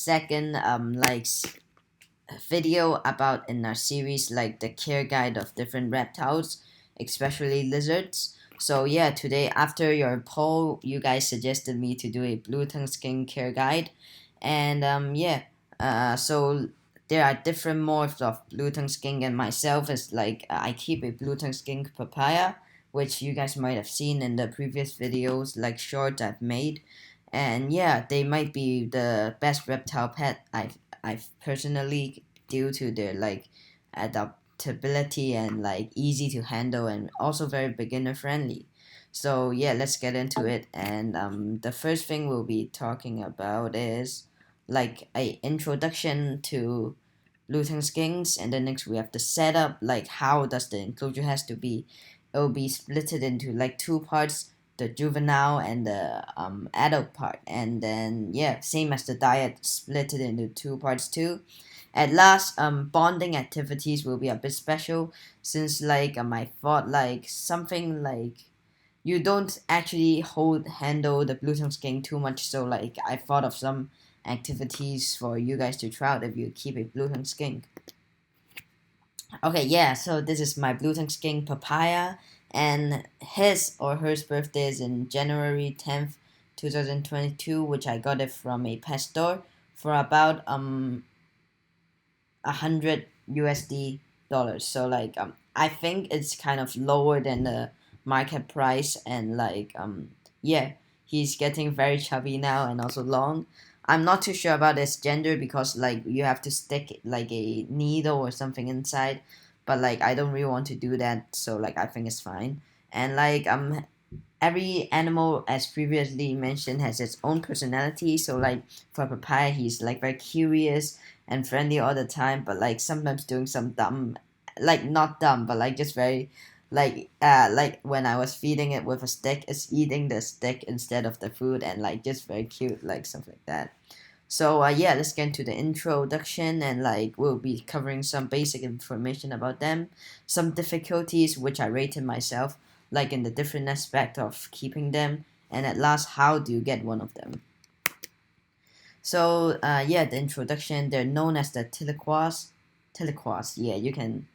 second video about in our series like the care guide of different reptiles, especially lizards. So yeah, today after your poll, you guys suggested me to do a Blue Tongue Skink Care guide, and so there are different morphs of blue tongue skink, and myself is like I keep a blue tongue skink papaya, which you guys might have seen in the previous videos, like shorts I've made, and yeah, they might be the best reptile pet I've personally, due to their like adaptability and like easy to handle and also very beginner friendly. So yeah, let's get into it. And the first thing we'll be talking about is like a introduction to Blue Tongue Skinks, and then next we have the setup, like how does the enclosure has to be. It will be splitted into like two parts, the juvenile and the adult part, and then yeah, same as the diet, split it into two parts too. At last, bonding activities will be a bit special, since like I thought like something like you don't actually handle the blue tongue skink too much, so like I thought of some activities for you guys to try out if you keep a blue tongue skink. Okay, yeah, so this is my blue tongue skink Papaya, and his or hers birthday is in January 10th, 2022, which I got it from a pet store for about 100 USD dollars. So like I think it's kind of lower than the market price, and like yeah, he's getting very chubby now and also long. I'm not too sure about his gender because like you have to stick like a needle or something inside, but like I don't really want to do that, so like I think it's fine. And like every animal, as previously mentioned, has its own personality. So like for Papaya, he's like very curious and friendly all the time, but like sometimes doing some dumb, like not dumb, but like just very like when I was feeding it with a stick, it's eating the stick instead of the food, and like just very cute, like stuff like that. So yeah, let's get into the introduction, and like we'll be covering some basic information about them, some difficulties which I rated myself, like in the different aspect of keeping them, and at last how do you get one of them. So yeah, the introduction. They're known as the Telequas. Telequas. Yeah, you can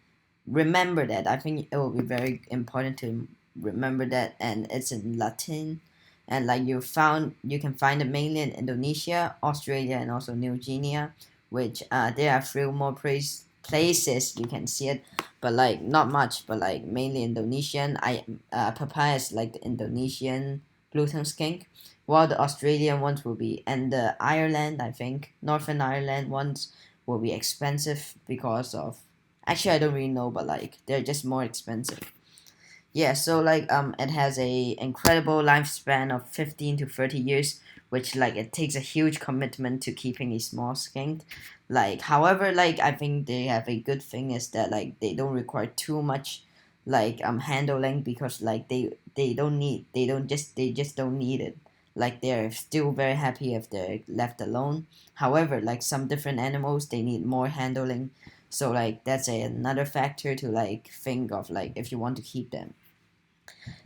remember that. I think it will be very important to remember that, and it's in Latin. And like you can find it mainly in Indonesia, Australia, and also New Guinea, which there are few more places you can see it, but like not much. But like mainly Indonesian. Papaya is like the Indonesian blue tongue skink, while the Australian ones will be, and the Ireland, I think Northern Ireland ones will be expensive because of, actually I don't really know, but like they're just more expensive. Yeah, so like it has a incredible lifespan of 15 to 30 years, which like it takes a huge commitment to keeping a small skink. Like however, like I think they have a good thing is that like they don't require too much like handling, because like they just don't need it. Like they're still very happy if they're left alone. However, like some different animals, they need more handling, so like that's another factor to like think of, like if you want to keep them.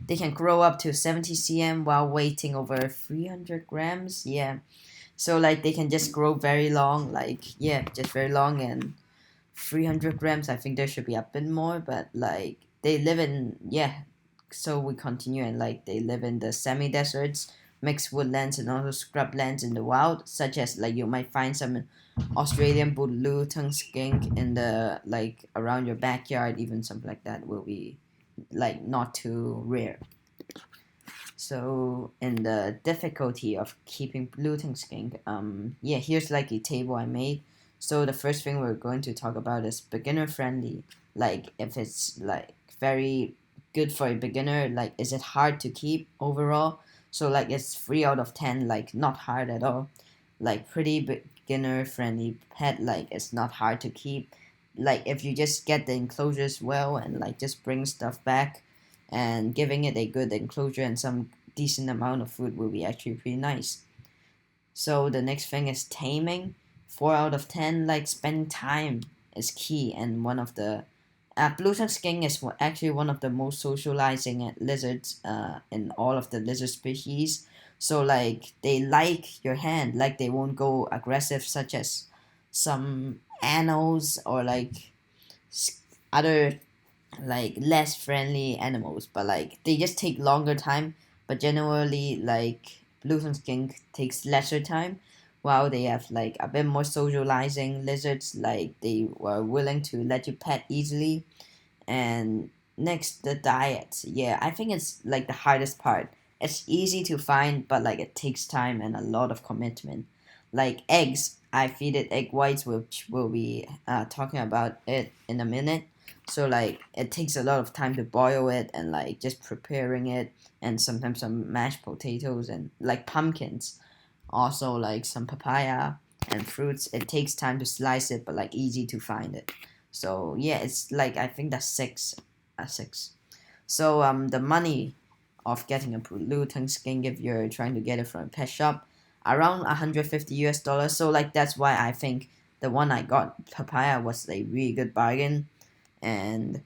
They can grow up to 70 cm while weighing over 300 grams. Yeah. So like they can just grow very long, like yeah, just very long, and 300 grams. I think there should be a bit more, but like they live in, yeah. So we continue, and like they live in the semi-deserts, mixed woodlands, and also scrublands in the wild, such as like you might find some Australian blue tongue skink in the like around your backyard, even something like that will be like not too rare. So in the difficulty of keeping blue tongue skink, yeah, here's like a table I made. So the first thing we're going to talk about is beginner friendly. Like if it's like very good for a beginner, like is it hard to keep overall? So like it's 3 out of 10, like not hard at all. Like pretty beginner friendly pet, like it's not hard to keep. Like if you just get the enclosures well and like just bring stuff back and giving it a good enclosure and some decent amount of food will be actually pretty nice. So the next thing is taming. 4 out of 10, like spending time is key, and one of the blue tongue skink is actually one of the most socializing lizards in all of the lizard species. So like they like your hand, like they won't go aggressive, such as some animals or like other like less friendly animals, but like they just take longer time. But generally, like Blue Tongue Skink takes lesser time, while they have like a bit more socializing. Lizards, like they were willing to let you pet easily. And next, the diet. Yeah, I think it's like the hardest part. It's easy to find, but like it takes time and a lot of commitment. Like eggs, I feed it egg whites, which we'll be talking about it in a minute. So like it takes a lot of time to boil it and like just preparing it, and sometimes some mashed potatoes and like pumpkins. Also like some papaya and fruits. It takes time to slice it, but like easy to find it. So yeah, it's like I think that's six. So the money of getting a Blue Tongue Skink, if you're trying to get it from a pet shop, around 150 US dollars. So like that's why I think the one I got, Papaya, was a really good bargain. And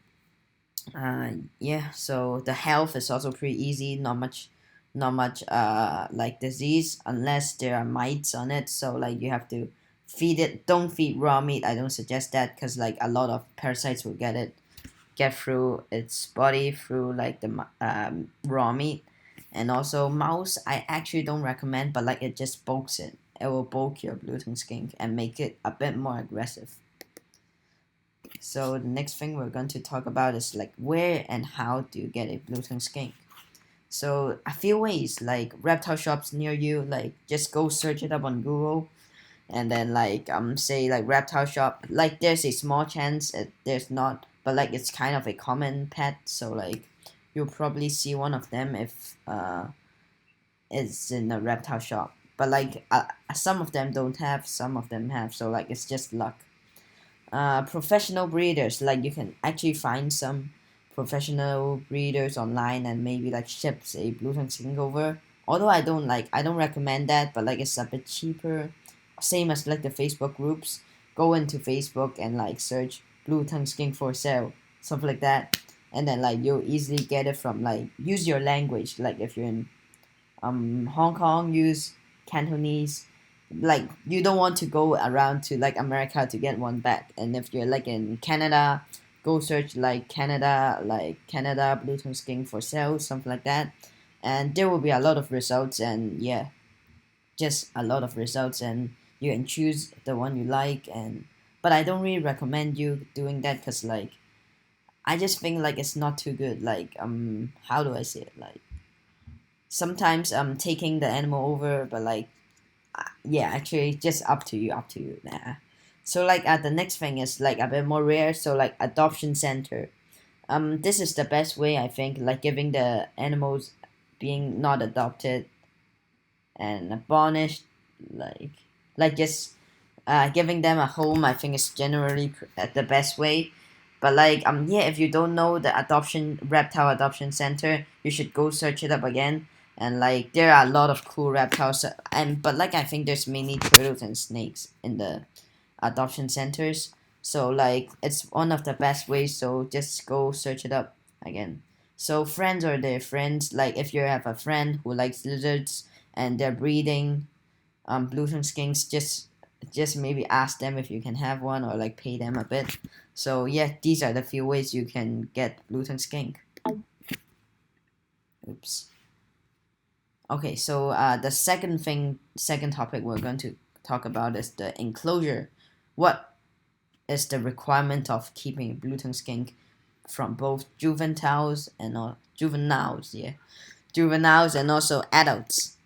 yeah, so the health is also pretty easy. Not much like disease, unless there are mites on it. So like you have to feed it. Don't feed raw meat. I don't suggest that, because like a lot of parasites will get through its body through like the raw meat. And also mouse, I actually don't recommend, but like it just bulks it. It will bulk your Blue Tongue Skink and make it a bit more aggressive. So the next thing we're going to talk about is like where and how do you get a Blue Tongue Skink. So a few ways, like reptile shops near you, like just go search it up on Google, and then like say like reptile shop, like there's a small chance there's not, but like it's kind of a common pet, so like you'll probably see one of them if it's in a reptile shop. But like some of them don't have, some of them have, so like it's just luck. Professional breeders, like you can actually find some professional breeders online and maybe like ships a Blue Tongue Skink over. Although I don't recommend that, but like it's a bit cheaper. Same as like the Facebook groups. Go into Facebook and like search Blue Tongue Skink for sale, something like that, and then like you'll easily get it from, like, use your language. Like if you're in Hong Kong, use Cantonese. Like you don't want to go around to like America to get one back. And if you're like in Canada, go search like Canada Blue Tongue Skink for sale, something like that, and there will be a lot of results. And yeah, just a lot of results, and you can choose the one you like. And but I don't really recommend you doing that, because like I just think like it's not too good. Like how do I say it, like sometimes taking the animal over, but like yeah, actually just up to you. Nah. So like the next thing is like a bit more rare, so like adoption center. This is the best way, I think, like giving the animals being not adopted and abolished, like just giving them a home, I think is generally the best way. But like yeah, if you don't know the reptile adoption center, you should go search it up again. And like there are a lot of cool reptiles, and but like I think there's mainly turtles and snakes in the adoption centers. So like it's one of the best ways, so just go search it up again. So friends or their friends, like if you have a friend who likes lizards and they're breeding Blue Tongue Skinks, just maybe ask them if you can have one, or like pay them a bit. So yeah, these are the few ways you can get Blue Tongue Skink. Oops. Okay, so the second topic we're going to talk about is the enclosure. What is the requirement of keeping a Blue Tongue Skink from both juveniles, yeah, juveniles and also adults?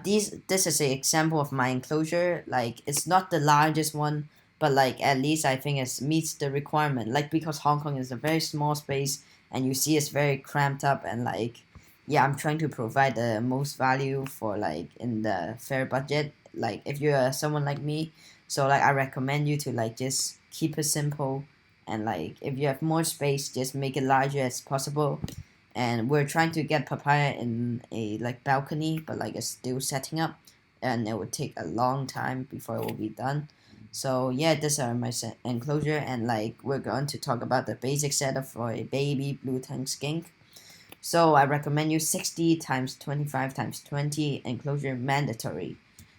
This is an example of my enclosure. Like it's not the largest one, but like at least I think it meets the requirement. Like because Hong Kong is a very small space, and you see it's very cramped up, and like yeah, I'm trying to provide the most value for like in the fair budget. Like if you're someone like me, so like I recommend you to like just keep it simple, and like if you have more space, just make it larger as possible. And we're trying to get Papaya in a like balcony, but like it's still setting up, and it would take a long time before it will be done. So yeah, these are my enclosure, and like we're going to talk about the basic setup for a baby Blue Tongue Skink. So I recommend you 60 times 25 times 20 enclosure mandatory.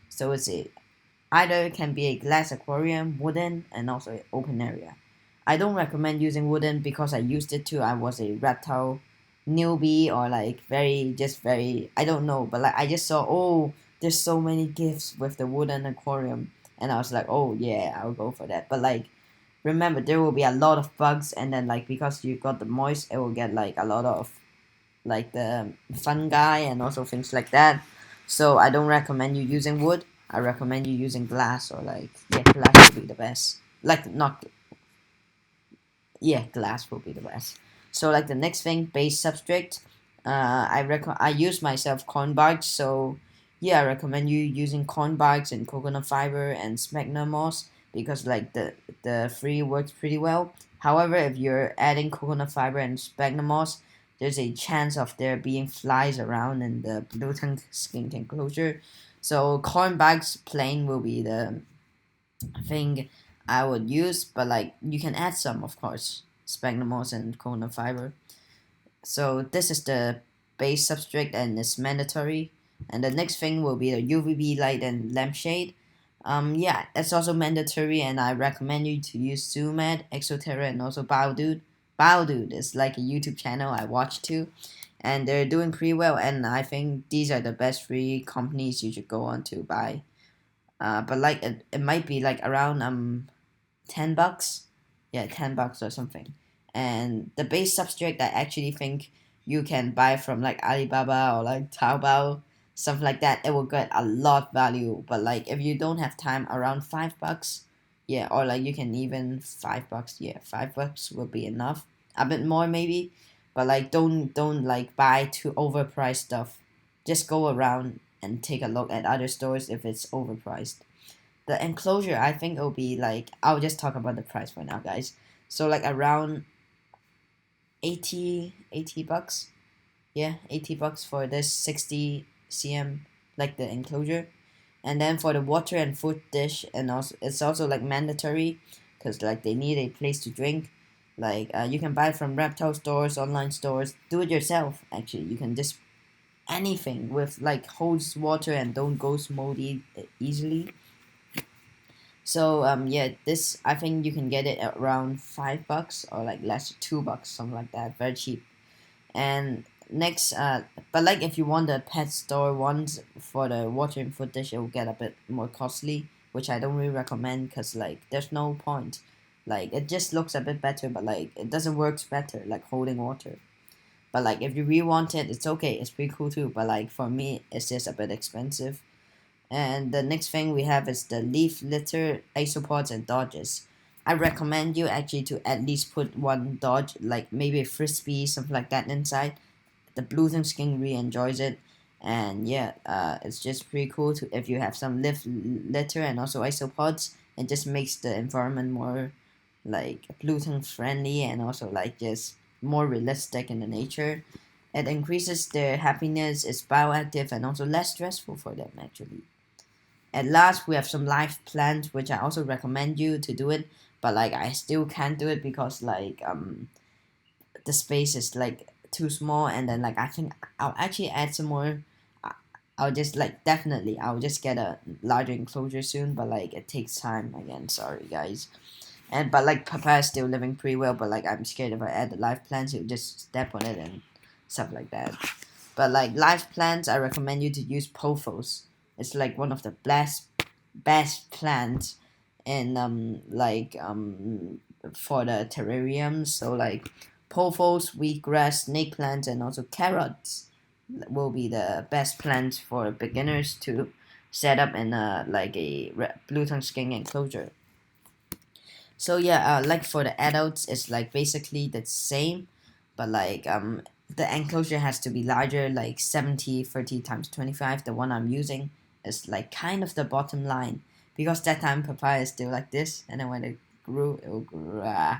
So it's a either it can be a glass aquarium, wooden, and also an open area. I don't recommend using wooden because I used it too. I was a reptile newbie or like very I don't know, but like I just saw, oh, there's so many gifts with the wooden aquarium, and I was like, oh yeah, I'll go for that. But like remember, there will be a lot of bugs, and then like because you got the moist, it will get like a lot of like the fungi and also things like that. So I don't recommend you using wood. I recommend you using glass or like yeah, glass will be the best. Like not yeah, glass will be the best. So like the next thing, base substrate. I use myself corn bark, so yeah, I recommend you using corn barks and coconut fiber and sphagnum moss because like the three works pretty well. However, if you're adding coconut fiber and sphagnum moss, there's a chance of there being flies around in the blue tongue skink enclosure. So corn barks plain will be the thing I would use, but like you can add some, of course, sphagnum moss and coconut fiber. So this is the base substrate and it's mandatory. And the next thing will be the UVB light and lampshade. Yeah, it's also mandatory, and I recommend you to use Zoomed, Exoterra, and also Bowdude. Bowdude is like a YouTube channel I watch too, and they're doing pretty well. And I think these are the best three companies you should go on to buy. But like it might be like around $10, yeah, $10 or something. And the base substrate I actually think you can buy from like Alibaba or like Taobao, stuff like that. It will get a lot value. But like if you don't have time, around $5, yeah, or like you can even $5, yeah, $5 will be enough. A bit more maybe, but like don't like buy too overpriced stuff. Just go around and take a look at other stores if it's overpriced. The enclosure, I think it'll be like I'll just talk about the price for now, guys. So like around 80 bucks. Yeah, $80 for this 60 cm like the enclosure. And then for the water and food dish, and also it's also like mandatory because like they need a place to drink. Like you can buy from reptile stores, online stores, do it yourself. Actually, you can just anything with like holds water and don't go moldy easily. So yeah, this I think you can get it at around $5 or like less, $2, something like that, very cheap. And next, but like if you want the pet store ones for the water and food dish, it will get a bit more costly, which I don't really recommend because like there's no point. Like it just looks a bit better, but like it doesn't work better like holding water. But like if you really want it, it's okay. It's pretty cool too. But like for me, it's just a bit expensive. And the next thing we have is the leaf litter, isopods, and dodges. I recommend you actually to at least put one dodge, like maybe a frisbee, something like that inside. The Blue Tongue Skink really enjoys it, and yeah, it's just pretty cool to if you have some leaf litter and also isopods. It just makes the environment more like Blue Tongue friendly and also like just more realistic in the nature. It increases their happiness, it's bioactive, and also less stressful for them actually. At last, we have some live plants, which I also recommend you to do it, but like I still can't do it because like the space is like too small, and then like I think I'll actually add some more. I- I'll just like definitely I'll just get a larger enclosure soon, but like it takes time again. Sorry guys. And but like Papaya is still living pretty well, but like I'm scared if I add the live plants, he'll just step on it and stuff like that. But like live plants, I recommend you to use pothos. It's like one of the best plants in for the terrariums. So like pothos, wheatgrass, snake plants, and also carrots will be the best plants for beginners to set up in a blue tongue skink enclosure. So yeah, like for the adults, it's like basically the same, but like the enclosure has to be larger, like 70 30 times 25. The one I'm using is like kind of the bottom line because that time Papaya is still like this, and then when it grew, it will grow.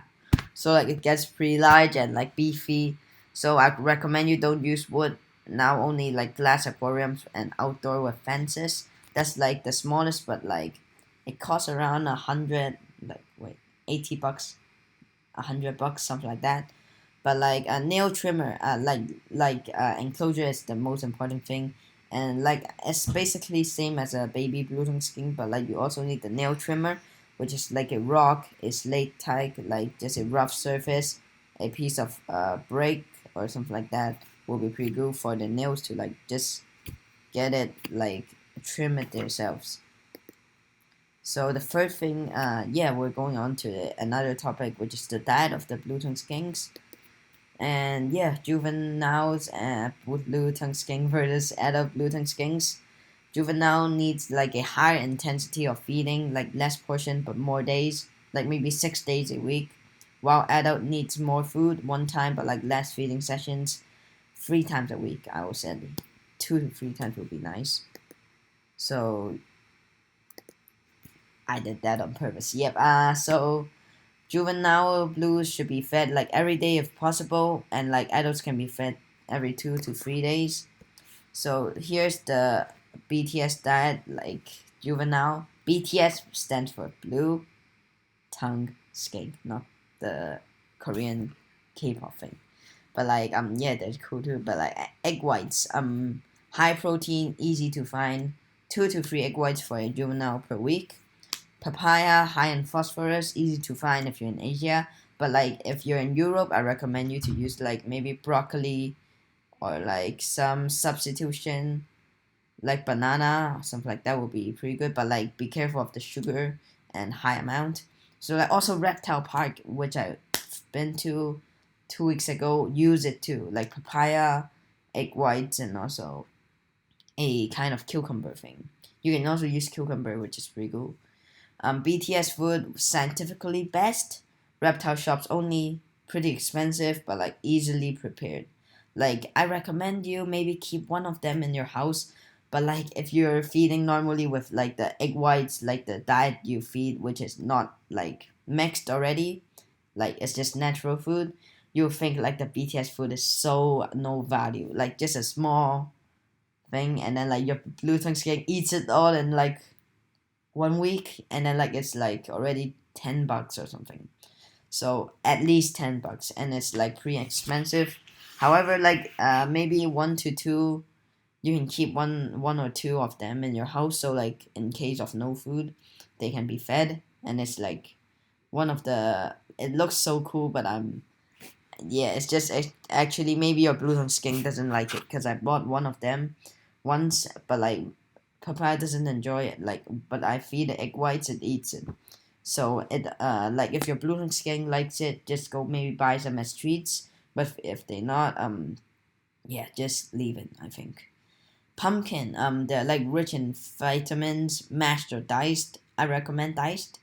So like it gets pretty large and like beefy. So I recommend you don't use wood. Now only like glass aquariums and outdoor with fences. That's like the smallest, but like it costs around 100, like wait, $80, $100, something like that. But like a nail trimmer, Enclosure is the most important thing, and like it's basically same as a baby Blue Tongue Skink, but like you also need the nail trimmer, which is like a rock, a slate type, like just a rough surface, a piece of brick or something like that will be pretty good for the nails to like just get it like trim it themselves. So the first thing, yeah, we're going on to another topic, which is the diet of the Blue Tongue Skinks. And yeah, juveniles with Blue Tongue Skink versus adult Blue Tongue Skinks. Juvenile needs like a higher intensity of feeding, like less portion but more days, like maybe 6 days a week. While adult needs more food one time but like less feeding sessions, 3 times a week. I would say 2 to 3 times would be nice. So I did that on purpose. Yep. So juvenile blues should be fed like every day if possible, and like adults can be fed every 2 to 3 days. So here's the BTS diet, like juvenile. BTS stands for Blue Tongue Skink, not the Korean K-pop thing. But like yeah, that's cool too. But like egg whites, high protein, easy to find. 2 to 3 egg whites for a juvenile per week. Papaya, high in phosphorus, easy to find if you're in Asia. But like if you're in Europe, I recommend you to use like maybe broccoli or like some substitution like banana or something like that will be pretty good. But like be careful of the sugar and high amount. So like also Reptile Park, which I've been to 2 weeks ago, use it too. Like papaya, egg whites, and also a kind of cucumber thing. You can also use cucumber, which is pretty good. BTS food scientifically best. Reptile shops only, pretty expensive, but like easily prepared. Like I recommend you maybe keep one of them in your house. But like if you're feeding normally with like the egg whites, like the diet you feed, which is not like mixed already, like it's just natural food, you'll think like the BTS food is so no value. Like just a small thing, and then like your Blue Tongue Skink eats it all in like 1 week, and then like it's like already $10 or something. So at least $10, and it's like pretty expensive. However, like maybe 1 to 2, you can keep one or two of them in your house. So like in case of no food, they can be fed, and it's like one of the. It looks so cool, but yeah, it's just actually maybe your Blue Tongue Skink doesn't like it because I bought one of them once, but like Papaya doesn't enjoy it. Like, but I feed the egg whites, it eats it. So it like if your Blue Tongue Skink likes it, just go maybe buy some as treats. But if they not, yeah, just leave it. I think pumpkin, they're like rich in vitamins, mashed or diced. I recommend diced.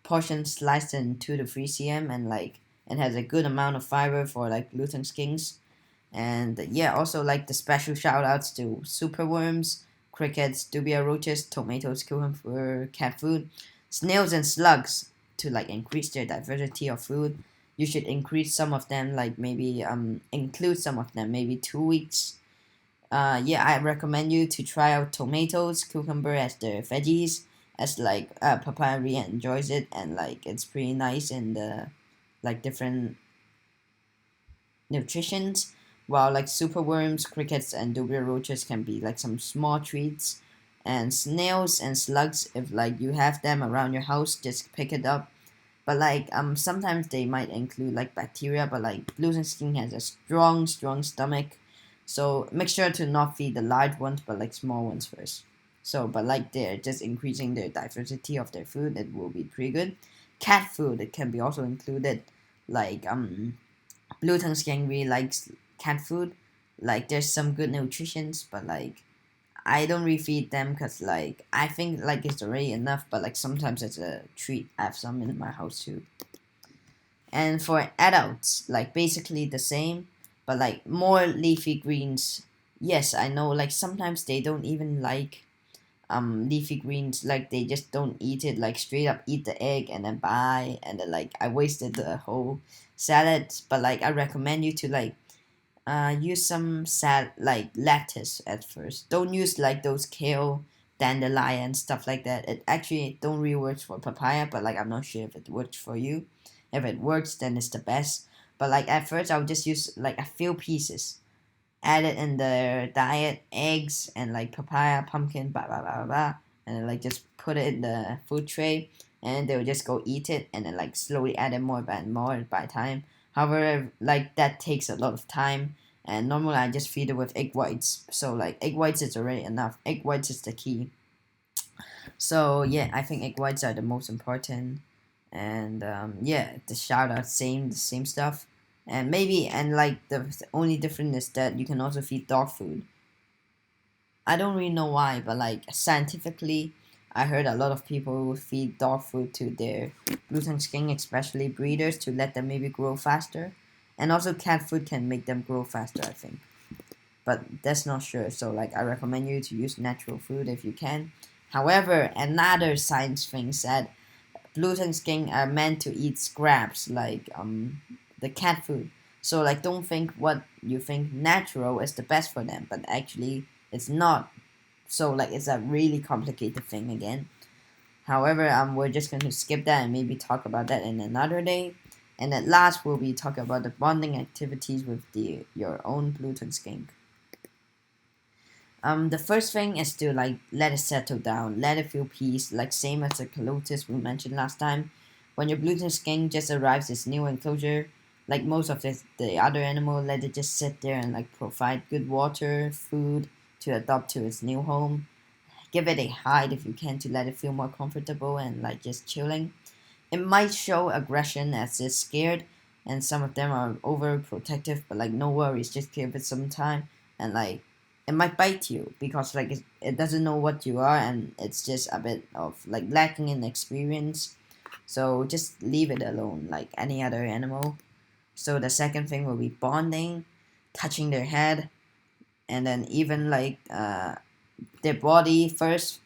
Portion sliced in 2 to 3 cm, and like it has a good amount of fiber for like Blue Tongue Skinks. And yeah, also like the special shout outs to superworms, crickets, dubia roaches, tomatoes, cucumber, cat food, snails, and slugs to like increase their diversity of food. You should increase some of them, like maybe include some of them, maybe 2 weeks. Yeah, I recommend you to try out tomatoes, cucumber as the veggies, as like papaya really enjoys it, and like it's pretty nice in the like different nutritions, while like superworms, crickets, and dubia roaches can be like some small treats. And snails and slugs, if like you have them around your house, just pick it up. But like sometimes they might include like bacteria, but like Blue Tongue Skink has a strong stomach, so make sure to not feed the large ones, but like small ones first. So but like they're just increasing their diversity of their food, it will be pretty good. Cat food, it can be also included, like Blue Tongue Skink really likes cat food. Like there's some good nutritions, but like I don't refeed them because like I think like it's already enough. But like sometimes it's a treat. I have some in my house too. And for adults, like basically the same, but like more leafy greens. Yes, I know. Like sometimes they don't even like leafy greens, like they just don't eat it, like straight up eat the egg and then buy, and then like I wasted the whole salad. But like I recommend you to like use some like lettuce at first. Don't use like those kale, dandelion, stuff like that. It actually don't really work for papaya, but like I'm not sure if it works for you. If it works, then it's the best. But like at first, I would just use like a few pieces, add it in their diet, eggs and like papaya, pumpkin, blah blah blah blah, blah, and then like just put it in the food tray, and they would just go eat it, and then like slowly add it more and more by time. However, like that takes a lot of time, and normally I just feed it with egg whites. So like egg whites is already enough. Egg whites is the key. So yeah, I think egg whites are the most important, and yeah, the shout out the same stuff, and maybe and like the only difference is that you can also feed dog food. I don't really know why, but like scientifically, I heard a lot of people feed dog food to their Blue Tongue Skink, especially breeders, to let them maybe grow faster, and also cat food can make them grow faster, I think. But that's not sure. So like I recommend you to use natural food if you can. However, another science thing said Blue Tongue Skink are meant to eat scraps like the cat food. So like don't think what you think natural is the best for them, but actually it's not. So like it's a really complicated thing again. However, we're just going to skip that and maybe talk about that in another day. And at last, we'll be talking about the bonding activities with your own Blue Tongue Skink. The first thing is to like let it settle down, let it feel peace, like same as the calotis we mentioned last time. When your Blue Tongue Skink just arrives its new enclosure, like most of the other animal, let it just sit there and like provide good water, food to adopt to its new home. Give it a hide if you can to let it feel more comfortable and like just chilling. It might show aggression as it's scared, and some of them are overprotective, but like no worries, just give it some time, and like it might bite you because like it doesn't know what you are, and it's just a bit of like lacking in experience. So just leave it alone like any other animal. So the second thing will be bonding, touching their head, and then even like their body first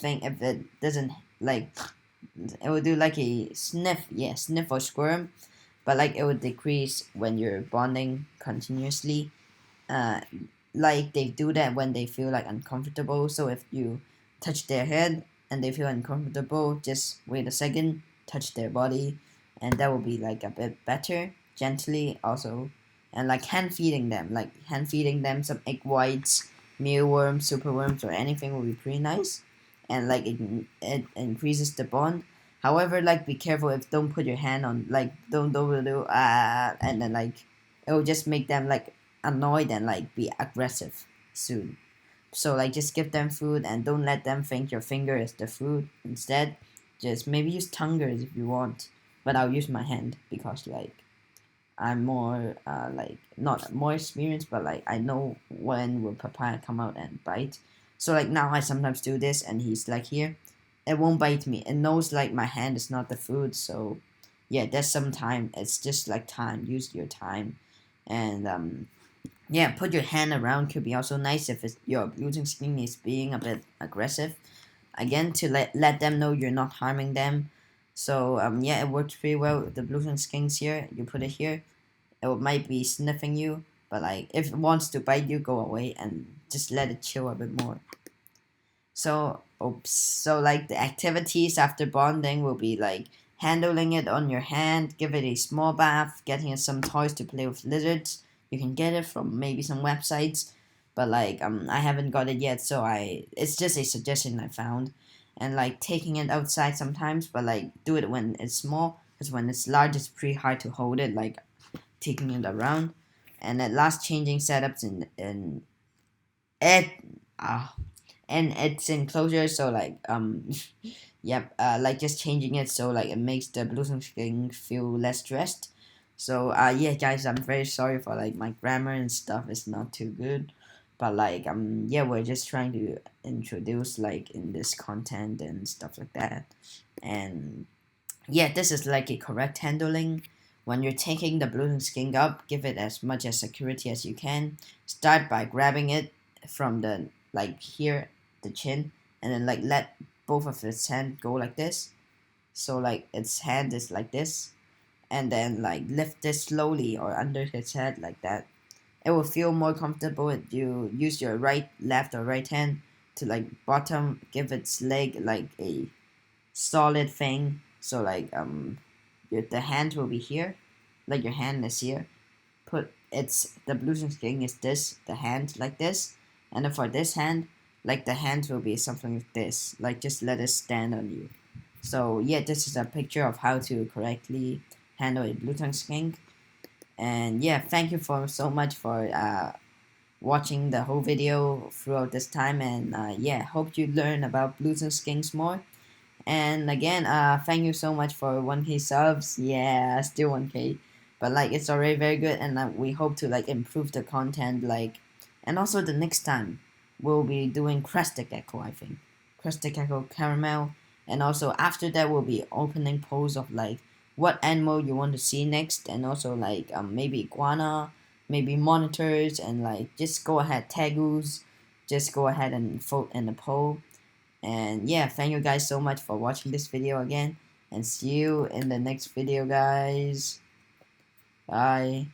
thing. If it doesn't like, it will do like a sniff, yeah, sniff or squirm, but like it would decrease when you're bonding continuously. uh like they do that when they feel like uncomfortable. So if you touch their head and they feel uncomfortable, just wait a second, touch their body, and that will be like a bit better, gently also. And like hand feeding them some egg whites, mealworms, superworms, or anything will be pretty nice, and like it increases the bond. However, like be careful, if don't put your hand on, like don't do and then like it will just make them like annoyed and like be aggressive soon. So like just give them food and don't let them think your finger is the food. Instead, just maybe use tonguers if you want, but I'll use my hand because like I'm more like not more experienced, but like I know when will Papaya come out and bite. So like now I sometimes do this and he's like here, it won't bite me. It knows like my hand is not the food. So yeah, there's some time. It's just like time. Use your time, and yeah, put your hand around could be also nice if it's your losing skin is being a bit aggressive. Again, to let them know you're not harming them. So yeah, it works pretty well with the Blue Tongue Skinks here. You put it here, it might be sniffing you, but like if it wants to bite you, go away and just let it chill a bit more. So oops. So like the activities after bonding will be like handling it on your hand, give it a small bath, getting it some toys to play with lizards. You can get it from maybe some websites, but like I haven't got it yet, so it's just a suggestion I found. And like taking it outside sometimes, but like do it when it's small, because when it's large it's pretty hard to hold it, like taking it around. And at last, changing setups in it and its enclosure. So like yep, like just changing it so like it makes the Blue Tongue Skink feel less stressed. So yeah guys, I'm very sorry for like my grammar and stuff is not too good, but like yeah, we're just trying to introduce like in this content and stuff like that. And yeah, this is like a correct handling. When you're taking the Blue Tongue Skink up, give it as much as security as you can. Start by grabbing it from the like here, the chin, and then like let both of its hand go like this. So like its hand is like this, and then like lift it slowly or under its head like that. It will feel more comfortable if you use your left or right hand to like bottom, give its leg like a solid thing. So like the hand will be here, like your hand is here, put it's the blue tongue skink is this, the hand like this, and then for this hand, like the hands will be something like this, like just let it stand on you. So yeah, this is a picture of how to correctly handle a blue tongue skink. And yeah, thank you for so much for watching the whole video throughout this time, and yeah, hope you learn about blue tongue skinks more. And again, thank you so much for 1K subs. Yeah, still 1K, but like it's already very good, and we hope to like improve the content, like, and also the next time we'll be doing crested gecko, I think, crested gecko caramel, and also after that we'll be opening polls of like what animal you want to see next, and also like maybe iguana, maybe monitors, and like just go ahead tagus, just go ahead and vote in the poll. And yeah, thank you guys so much for watching this video again, and see you in the next video, guys. Bye.